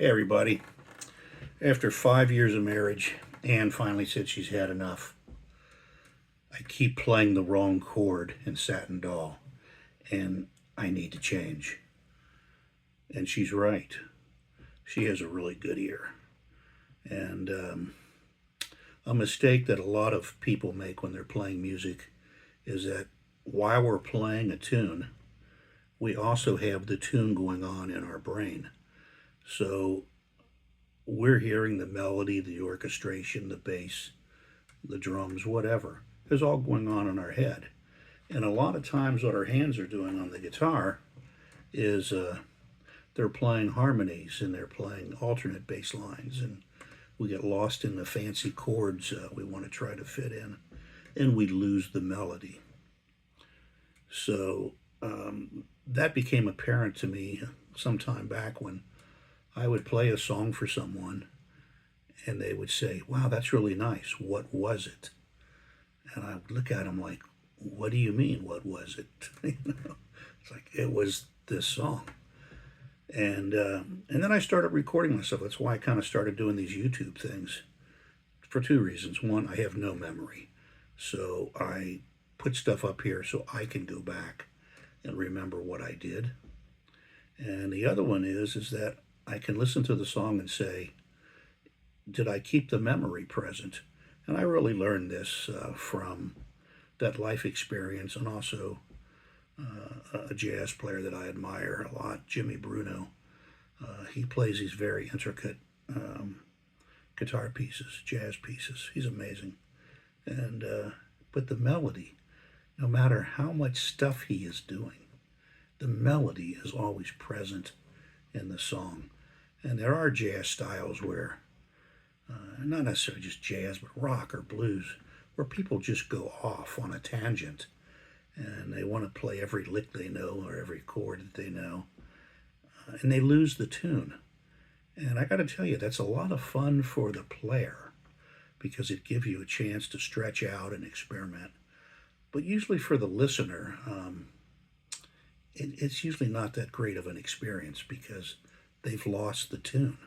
Hey everybody. After 5 years of marriage, Anne finally said she's had enough. I keep playing the wrong chord in Satin Doll, and I need to change. And she's right. She has a really good ear. And a mistake that a lot of people make when they're playing music is that while we're playing a tune, we also have the tune going on in our brain. So we're hearing the melody, the orchestration, the bass, the drums, whatever, is all going on in our head. And a lot of times, what our hands are doing on the guitar is they're playing harmonies and they're playing alternate bass lines, and we get lost in the fancy chords we want to try to fit in, and we lose the melody. So that became apparent to me some time back when I would play a song for someone and they would say, "Wow, that's really nice. What was it?" And I would look at them like, "What do you mean, what was it?" It's like, it was this song. And then I started recording myself. That's why I kind of started doing these YouTube things for two reasons. One, I have no memory. So I put stuff up here so I can go back and remember what I did. And the other one is that I can listen to the song and say, did I keep the memory present? And I really learned this from that life experience, and also a jazz player that I admire a lot, Jimmy Bruno. He plays these very intricate guitar pieces, jazz pieces. He's amazing. And but the melody, no matter how much stuff he is doing, the melody is always present in the song. And there are jazz styles where, not necessarily just jazz, but rock or blues, where people just go off on a tangent and they want to play every lick they know or every chord that they know, and they lose the tune. And I got to tell you, that's a lot of fun for the player because it gives you a chance to stretch out and experiment. But usually for the listener, it's usually not that great of an experience because they've lost the tune.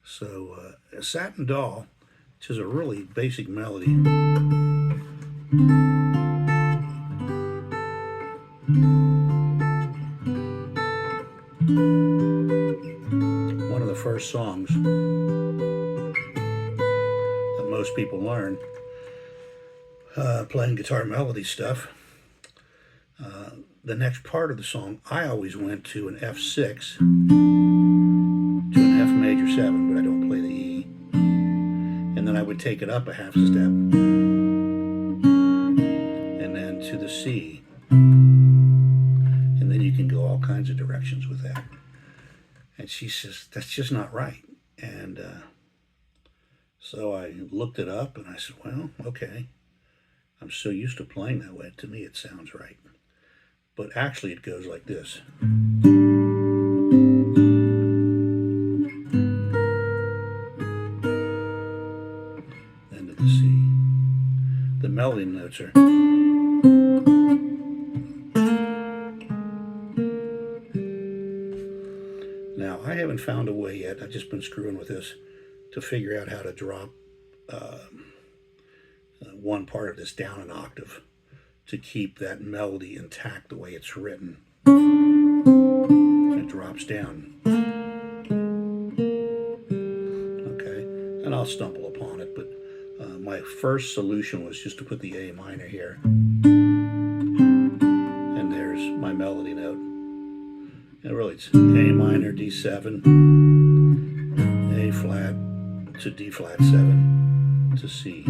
So Satin Doll, which is a really basic melody, one of the first songs that most people learn playing guitar melody stuff. The next part of the song, I always went to an F6, to an F major 7, but I don't play the E. And then I would take it up a half step, and then to the C. And then you can go all kinds of directions with that. And she says, that's just not right. And so I looked it up and I said, well, okay. I'm so used to playing that way. To me, it sounds right. But actually, it goes like this. Then to the C. The melody notes are. Now, I haven't found a way yet, I've just been screwing with this, to figure out how to drop one part of this down an octave to keep that melody intact the way it's written. It drops down. Okay, and I'll stumble upon it, but my first solution was just to put the A minor here. And there's my melody note. And really it's A minor, D7, A flat to D flat 7 to C.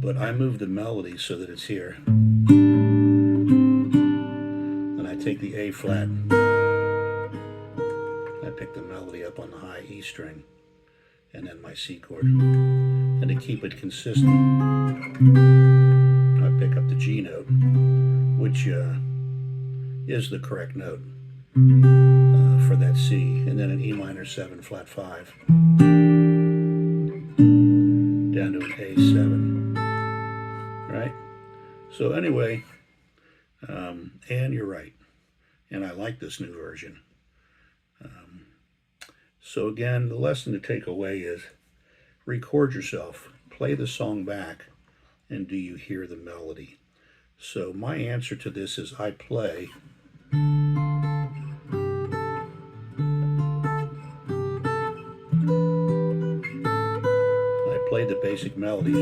But I move the melody so that it's here. Then I take the A flat, I pick the melody up on the high E string, and then my C chord. And to keep it consistent, I pick up the G note, which is the correct note for that C, and then an E minor 7 flat 5 down to an A7. Right? So anyway, and you're right, and I like this new version. So again, the lesson to take away is record yourself, play the song back, and do you hear the melody? So my answer to this is I play the basic melody.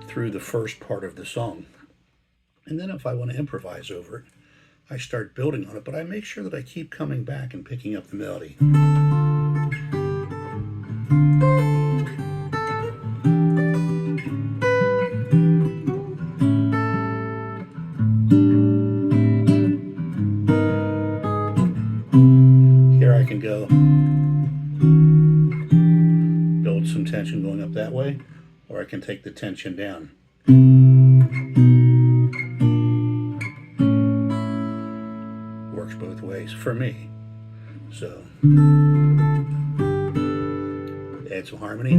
Through the first part of the song. And then if I want to improvise over it, I start building on it, but I make sure that I keep coming back and picking up the melody. Here I can go build some tension going up that way, or I can take the tension down. Works both ways for me. So add some harmony,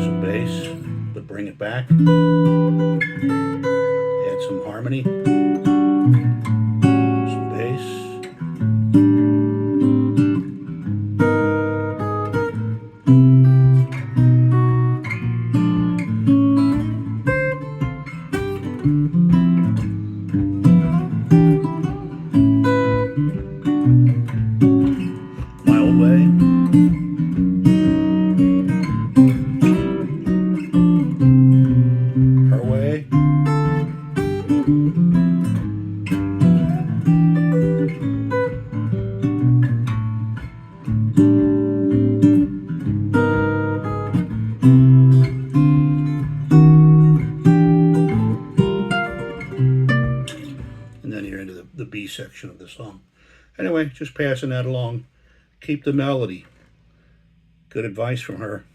some bass, but bring it back. Add some harmony, some bass. My old way. Her way. And then you're into the B section of the song. Anyway, just passing that along. Keep the melody. Good advice from her.